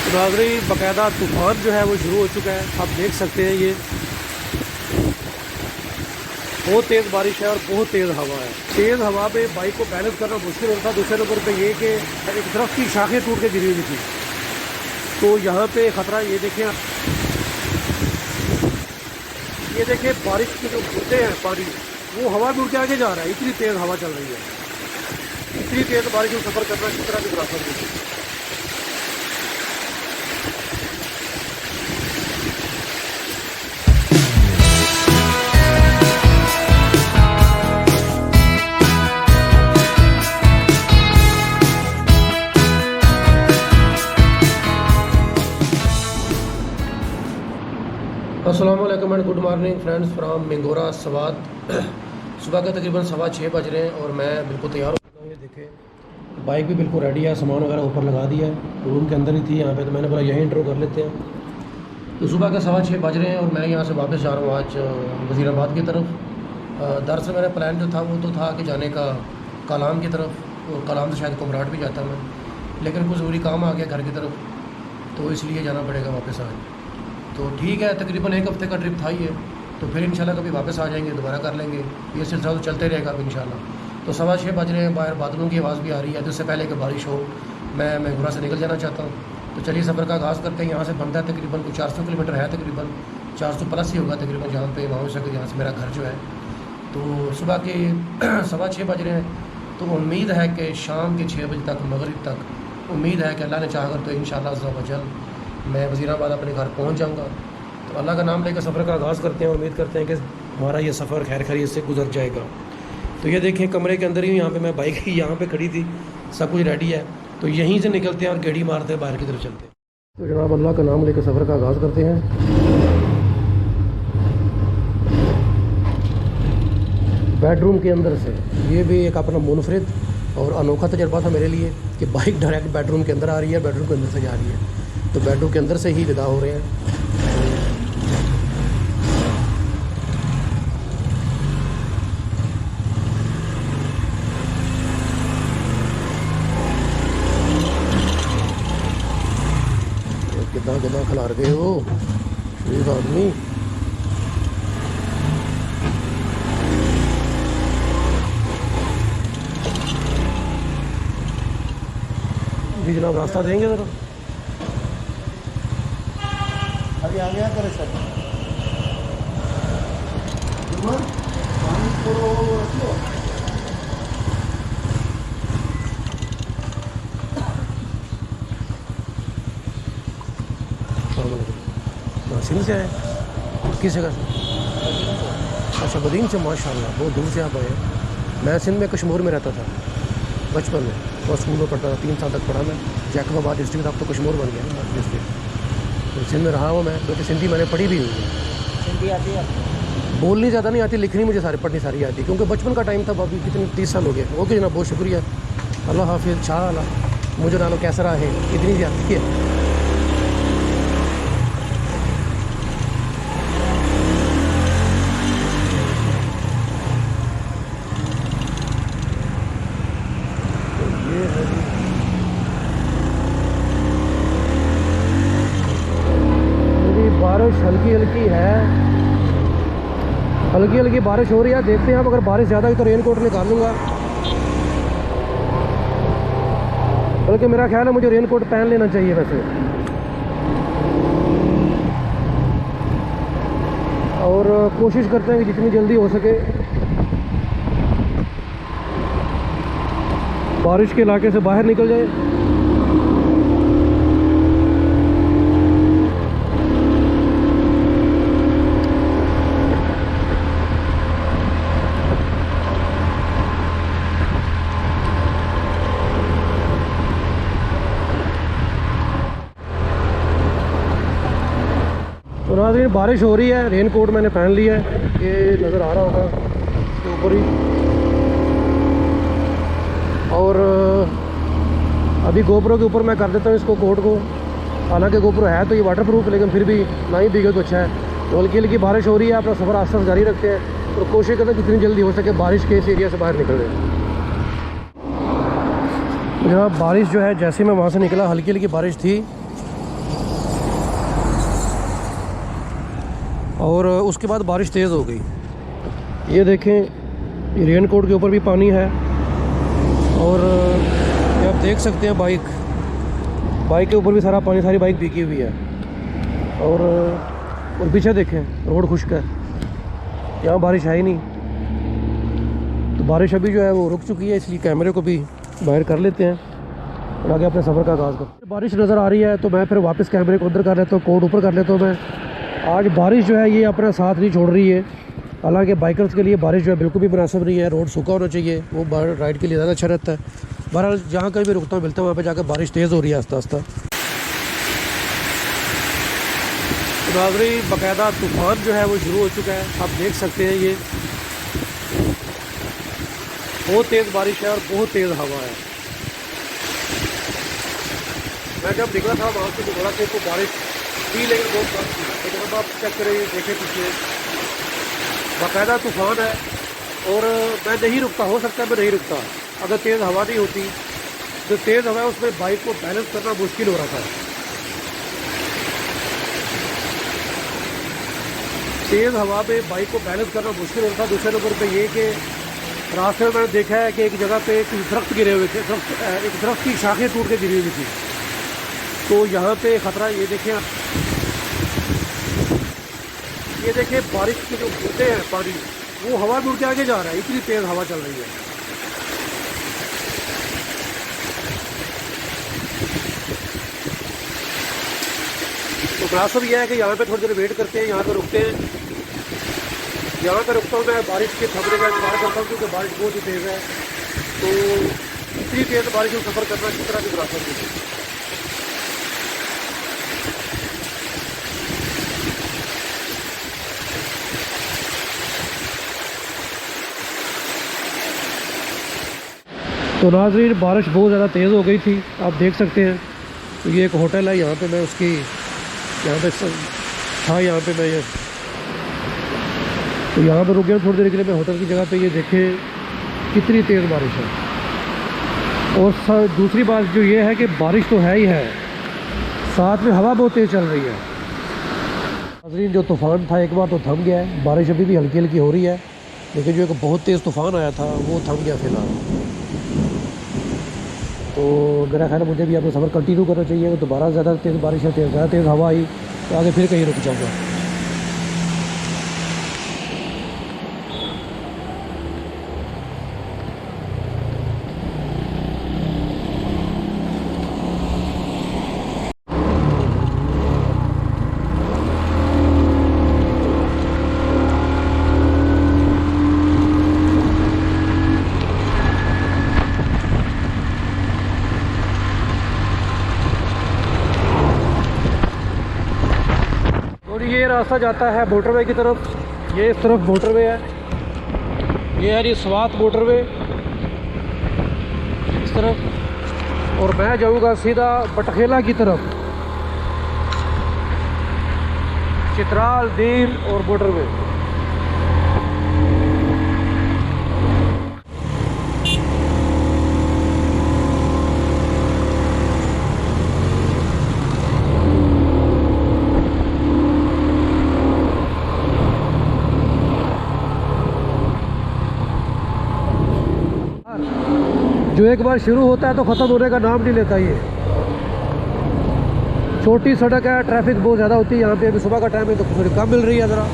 नाज़रीन बाकायदा तूफ़ान जो है वो शुरू हो चुका है। आप देख सकते हैं ये बहुत तेज़ बारिश है और बहुत तेज़ हवा है। तेज़ हवा पे बाइक को बैलेंस करना मुश्किल होता। दूसरे नंबर पे ये कि एक दरख्त की शाखें टूट के गिरी हुई थी, तो यहाँ पे ख़तरा। ये देखें ये देखें बारिश के जो बूंदे हैं पानी, वो हवा में उड़ के आगे जा रहा है। इतनी तेज़ हवा चल रही है। इतनी तेज़ बारिश में सफ़र करना किस तरह की मुनाफत है। अस्सलाम वालेकुम and good morning friends from Mingora Swat. सुबह के तकरीबन 6:15 बज रहे हैं और मैं बिल्कुल तैयार हो चुका हूँ। ये देखें बाइक भी बिल्कुल रेडी है, सामान वगैरह ऊपर लगा दिया है। रूम के अंदर ही थी यहाँ पे, तो मैंने बोला यहीं इंट्रो कर लेते हैं। तो सुबह के 6:15 बज रहे हैं और मैं यहाँ से वापस जा रहा हूँ आज वज़ीराबाद की तरफ। दरअसल मेरा प्लान जो था वो तो था कि जाने का कलाम की तरफ, और कलाम से शायद कुमराट भी जाता मैं, लेकिन कुछ ज़रूरी काम आ गया घर की तरफ, तो इसलिए जाना पड़ेगा वापस आज। तो ठीक है, तकरीबन 1 हफ़्ते का ट्रिप था ये, तो फिर इंशाल्लाह कभी वापस आ जाएंगे, दोबारा कर लेंगे। ये सिलसिला तो चलते रहेगा अब इंशाल्लाह। तो 6:15 बज रहे हैं, बाहर बादलों की आवाज़ भी आ रही है। तो इससे पहले कि बारिश हो मैं मिंगोरा से निकल जाना चाहता हूँ। तो चलिए सफ़र का आगाज़ करते हैं। यहाँ से बनता है तकरीबन कुछ 400 किलोमीटर है, तकरीबन 400 प्लस ही होगा तकरीबन, जहाँ पे वहाँ से यहाँ से मेरा घर जो है। तो सुबह के 6:15 बज रहे हैं, तो उम्मीद है कि शाम के 6 बजे तक, मगरिब तक उम्मीद है कि अल्लाह ने चाहा तो इंशाल्लाह अज़्ज़ा वजल मैं वज़ीराबाद अपने घर पहुँच जाऊँगा। तो अल्लाह का नाम लेकर सफ़र का आगाज़ करते हैं और उम्मीद करते हैं कि हमारा ये सफ़र खैर खैरियत से गुजर जाएगा। तो ये देखें कमरे के अंदर ही यहाँ पे मैं बाइक ही यहाँ पे खड़ी थी, सब कुछ रेडी है। तो यहीं से निकलते हैं और गेड़ी मारते हैं, बाहर की तरफ चलते हैं। तो जनाब अल्लाह का नाम लेकर सफ़र का आगाज़ करते हैं। बेडरूम के अंदर से ये भी एक अपना मुनफरिद और अनोखा तजर्बा था मेरे लिए कि बाइक डायरेक्ट बेडरूम के अंदर आ रही है, बेडरूम के अंदर से जा रही है। तो बेडरूम के अंदर से ही विदा हो रहे हैं। कितना कितना खिलार गए हो शरीफ आदमी। जी जनाब रास्ता देंगे ज़रा। अभी आ गया करे सर सिंध से आए, किस जगह से? अच्छा बदीन से, माशाल्लाह बहुत दूर से आप आए। मैं सिंध में कश्मीर में रहता था बचपन में, और स्कूल में पढ़ता था, 3 साल तक पढ़ा मैं। जैकबाबाद डिस्ट्रिक्ट, अब तो कश्मीर बन गया ना डिस्ट्रिक्ट। तो सिंध में रहा हूँ मैं, क्योंकि सिंधी मैंने पढ़ी भी हुई है। हिंदी आती है? बोलनी ज़्यादा नहीं आती, लिखनी मुझे सारी, पढ़नी सारी आती, क्योंकि बचपन का टाइम था। अभी कितने 30 साल हो गए। ओके जनाब, बहुत शुक्रिया। अल्लाह हाफिज़। शाह अल्लाह मुझे नालो कैसा रहा है, इतनी आती है। बारिश हल्की हल्की है, हल्की हल्की बारिश हो रही है। देखते हैं अब अगर बारिश ज़्यादा हुई तो रेन कोट निकाल लूँगा, बल्कि मेरा ख्याल है मुझे रेन कोट पहन लेना चाहिए वैसे। और कोशिश करते हैं कि जितनी जल्दी हो सके बारिश के इलाके से बाहर निकल जाए। तो नाज़रीन बारिश हो रही है, रेन कोट मैंने पहन लिया है, ये नज़र आ रहा होगा इसके ऊपर ही। और अभी गोप्रो के ऊपर मैं कर देता हूँ इसको, कोट को। हालांकि गोप्रो है तो ये वाटरप्रूफ, लेकिन फिर भी ना ही भीगे तो अच्छा है। तो हल्की हल्की बारिश हो रही है, अपना सफ़र आस्ते आस्ते जारी रखते हैं और कोशिश करते हैं जितनी जल्दी हो सके बारिश के इस एरिया से बाहर निकल जाए। जनाब बारिश जो है, जैसे मैं वहाँ से निकला हल्की हल्की बारिश थी, और उसके बाद बारिश तेज़ हो गई। ये देखें, रेन कोट के ऊपर भी पानी है। और ये आप देख सकते हैं बाइक के ऊपर भी सारा पानी, सारी बाइक भीगी हुई है। और पीछे देखें, रोड खुश्क है, यहाँ बारिश है ही नहीं। तो बारिश अभी जो है वो रुक चुकी है, इसलिए कैमरे को भी बाहर कर लेते हैं और आगे अपने सफ़र का आगाज़ करते हैं। बारिश नज़र आ रही है तो मैं फिर वापस कैमरे को अंदर कर लेता हूँ, कोड ऊपर कर लेता हूँ मैं। आज बारिश जो है ये अपना साथ नहीं छोड़ रही है। हालांकि बाइकर्स के लिए बारिश जो है बिल्कुल भी मुनासिब नहीं है, रोड सूखा होना चाहिए, वो राइड के लिए ज़्यादा अच्छा रहता है। बहरहाल जहाँ कहीं भी रुकता हूँ मिलता हूँ, वहाँ पे जाकर बारिश तेज़ हो रही है आस्ता आस्ता। नाज़रीन, बाकायदा तूफ़ान जो है वो शुरू हो चुका है, आप देख सकते हैं। ये बहुत तेज़ बारिश है और बहुत तेज़ हवा है। मैं जब निकला था वहाँ से निकला थे तो बारिश थी, लेकिन बहुत कम थी। लेकिन अब आप चेक करें, देखें पीछे बाकायदा तूफ़ान है और मैं नहीं रुकता। हो सकता है मैं नहीं रुकता अगर तेज़ हवा नहीं होती। जो तेज़ हवा है उसमें बाइक को बैलेंस करना मुश्किल हो रहा था। तेज़ हवा में बाइक को बैलेंस करना मुश्किल हो रहा था। दूसरे नंबर पे ये कि रास्ते में मैंने देखा है कि एक जगह पे एक दरख्त गिरे हुए थे, एक दरख्त की शाखें टूट के गिरी हुई थी। तो यहाँ पे ख़तरा, ये देखें, ये देखें बारिश के जो बूंदे हैं पानी, वो हवा में उड़ के आगे जा रहा है, इतनी तेज़ हवा चल रही है। तो मुनासिब यह है कि यहाँ पे थोड़ी देर वेट करते हैं, यहाँ पे रुकते हैं। यहाँ पे रुकता हूँ मैं, बारिश के थमने का इंतजार करता हूँ क्योंकि बारिश बहुत ही तेज़ है। तो इतनी तेज़ बारिश में सफ़र करना किस तरह की मुनासिब नहीं है। तो नाज़रीन, बारिश बहुत ज़्यादा तेज़ हो गई थी, आप देख सकते हैं। तो ये एक होटल है, यहाँ पे मैं उसकी यहाँ पे था, यहाँ पे मैं ये तो यहाँ पे रुक गया थोड़ी देर के लिए मैं होटल की जगह पे। ये देखें कितनी तेज़ बारिश है। और दूसरी बात जो ये है कि बारिश तो है ही है, साथ में हवा बहुत तेज़ चल रही है। नाज़रीन, जो तूफ़ान था एक बार तो थम गया है, बारिश अभी भी हल्की हल्की हो रही है, लेकिन जो एक बहुत तेज़ तूफ़ान आया था वो थम गया फ़िलहाल। तो मेरा ख्याल है मुझे भी अपना सफ़र कंटिन्यू करना चाहिए। तो दोबारा ज़्यादा तेज़ बारिश है, ज़्यादा तेज़ हवा आई तो आगे फिर कहीं रुक जाऊँगा। और ये रास्ता जाता है मोटरवे की तरफ। ये इस तरफ मोटरवे है, ये है जी स्वात मोटरवे इस तरफ। और मैं जाऊंगा सीधा बटखेला की तरफ, चित्राल, दीर और मोटरवे। जो एक बार शुरू होता है तो ख़त्म होने का नाम नहीं लेता। ये छोटी सड़क है, ट्रैफिक बहुत ज़्यादा होती है यहाँ पे। अभी सुबह का टाइम है तो थोड़ी कम मिल रही है ज़रा।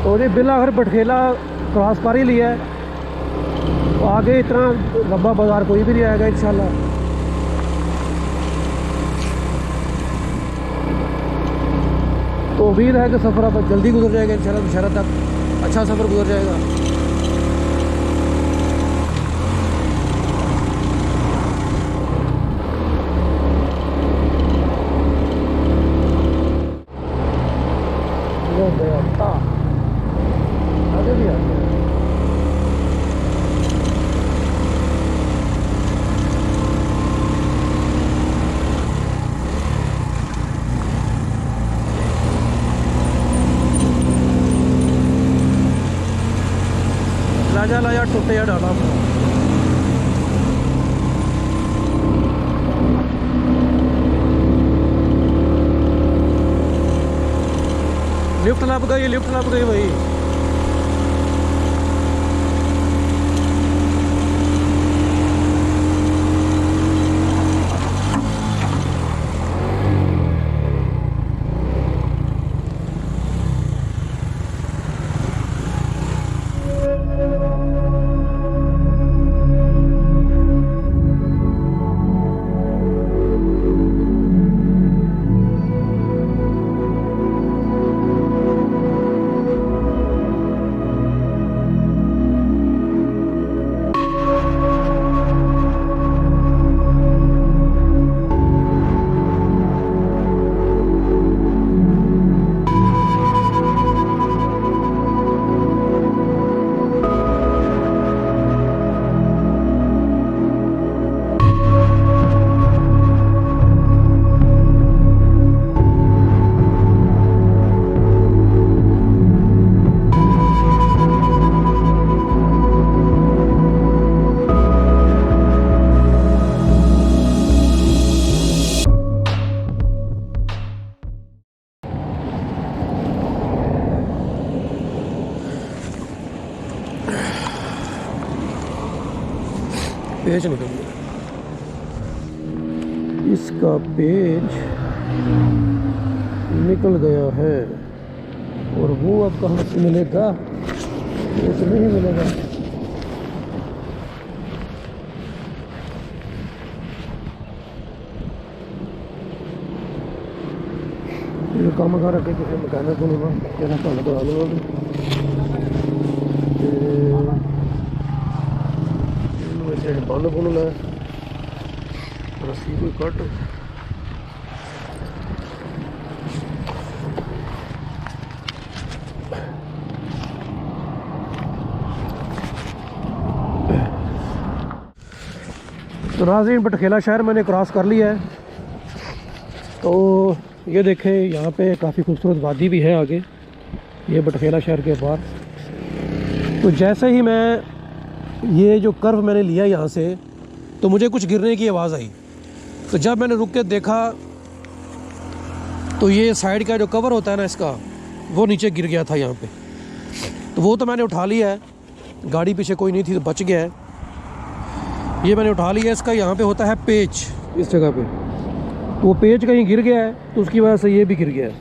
तो ये बिल आखिर बटखेला क्रॉस कर ही लिया है, तो आगे इतना लंबा बाज़ार कोई भी नहीं आएगा इंशाल्लाह। तो उम्मीद है कि सफ़र अब जल्दी गुजर जाएगा इंशाल्लाह, दशहरा तक अच्छा सफ़र गुजर जाएगा। लाजा लाया टूटे या डाला। लिफ्ट लग गई, लिफ्ट लग गई भाई। पेज निकल गया, इसका पेज निकल गया है। और वो अब कहाँ से मिलेगा? पेज नहीं मिलेगा। ये काम कर रखे किसी मैकेनिक को नहीं, कैसा काम करा लूँगा। बंद बुन लै रस्सी कोई कट। तो नाज़रीन, बटखेला शहर मैंने क्रॉस कर लिया है। तो ये देखें, यहाँ पे काफ़ी खूबसूरत वादी भी है आगे, ये बटखेला शहर के पार। तो जैसे ही मैं ये जो कर्व मैंने लिया यहाँ से, तो मुझे कुछ गिरने की आवाज़ आई। तो जब मैंने रुक के देखा तो ये साइड का जो कवर होता है ना इसका, वो नीचे गिर गया था यहाँ पे। तो वो तो मैंने उठा लिया है, गाड़ी पीछे कोई नहीं थी तो बच गया है। ये मैंने उठा लिया है। इसका यहाँ पे होता है पेच, इस जगह पे। तो वो पेच कहीं गिर गया है, तो उसकी वजह से ये भी गिर गया है।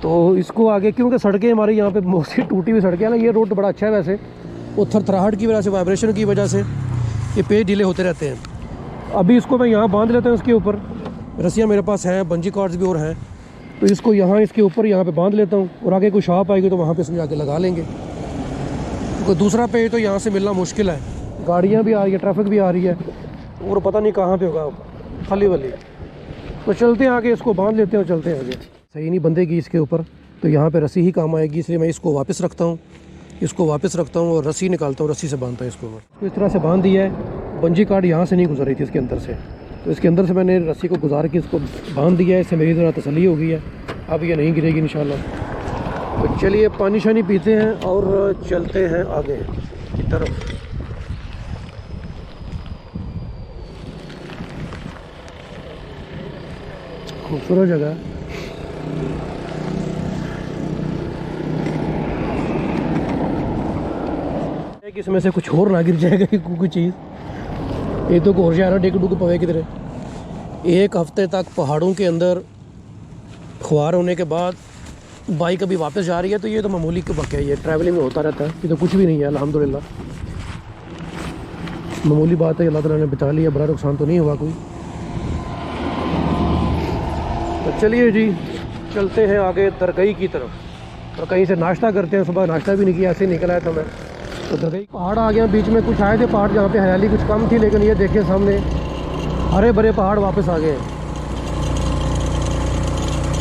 तो इसको आगे, क्योंकि सड़कें हमारी यहाँ पे मोस्टली टूटी हुई सड़कें हैं ना, ये रोड बड़ा अच्छा है वैसे, वो थरथराहट की वजह से, वाइब्रेशन की वजह से ये पेज ढीले होते रहते हैं। अभी इसको मैं यहाँ बांध लेता हूँ, इसके ऊपर रस्सियाँ मेरे पास हैं, बंजी कॉर्ड्स भी और हैं। तो इसको यहाँ इसके ऊपर यहाँ पे बांध लेता हूँ, और आगे कोई शॉप आएगी तो वहाँ पे इसमें जाके लगा लेंगे। तो दूसरा पेज तो यहाँ से मिलना मुश्किल है, गाड़ियाँ भी आ रही है, ट्रैफिक भी आ रही है, और पता नहीं कहाँ पर होगा खाली वाली। तो चलते हैं आगे, इसको बांध लेते हैं और चलते हैं आगे। सही नहीं बंधेगी इसके ऊपर, तो यहाँ पर रस्सी ही काम आएगी, इसलिए मैं इसको वापस रखता हूँ, इसको वापस रखता हूँ और रस्सी निकालता हूँ, रस्सी से बांधता हूँ इसको। तो इस तरह से बांध दिया है। बंजी कार्ड यहाँ से नहीं गुजर रही थी इसके अंदर से, तो इसके अंदर से मैंने रस्सी को गुजार के इसको बांध दिया है। इससे मेरी तरह तसल्ली हो गई है, अब ये नहीं गिरेगी इंशाल्लाह। तो चलिए पानी शानी पीते हैं और चलते हैं आगे की तरफ। खूबसूरत जगह है। कि इसमें से कुछ और ना गिर जाएगा कोई चीज़, ये तो और जा रहा डेक डुक पवे किधर। एक हफ्ते तक पहाड़ों के अंदर खुआर होने के बाद बाइक अभी वापस जा रही है, तो ये तो मामूली के बक है, ये ट्रैवलिंग में होता रहता है, ये तो कुछ भी नहीं है अल्हम्दुलिल्लाह। मामूली बात है, अल्लाह ताला ने बचा लिया, बड़ा नुकसान तो नहीं हुआ कोई। तो चलिए जी, चलते हैं आगे दरगई की तरफ, और कहीं से नाश्ता करते हैं। सुबह नाश्ता भी नहीं किया, ऐसे निकल आया था मैं। तो दरगई पहाड़ आ गया, बीच में कुछ आए थे पहाड़ जहाँ पे हरियाली कुछ कम थी, लेकिन ये देखिए सामने हरे भरे पहाड़ वापस आ गए।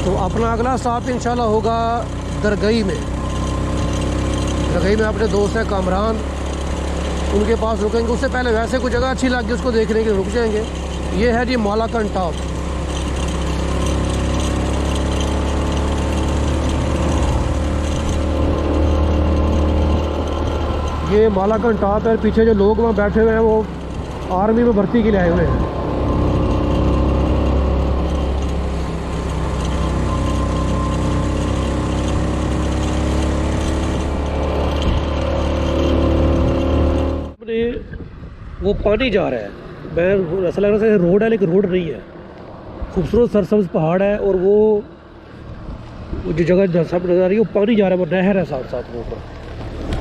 तो अपना अगला स्टॉप इंशाल्लाह होगा दरगई में। दरगई में अपने दोस्त हैं कामरान, उनके पास रुकेंगे। उससे पहले वैसे कोई जगह अच्छी लग गई, उसको देखने के लिए रुक जाएंगे। ये है जी मौलाकन टॉप। ये मालाकंड टॉप है। पीछे जो लोग वहाँ बैठे हुए हैं वो आर्मी में भर्ती के लिए आए हुए हैं। वो पानी जा रहा है, मैं ऐसा लग रहा है रोड है लेकिन रोड नहीं है। खूबसूरत सरसब्ज पहाड़ है और वो जो जगह सब नजर आ रही है वो पानी जा रहा है, वो नहर है साथ साथ, वो ऊपर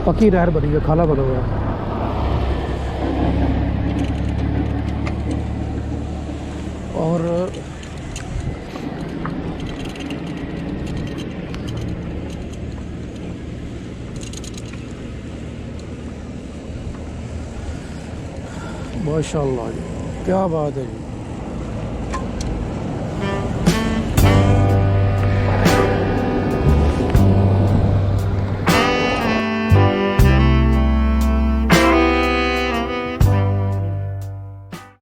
पक्की नहर बनी है, खाला बना हुआ है। और माशाल्लाह जी, क्या बात है जी।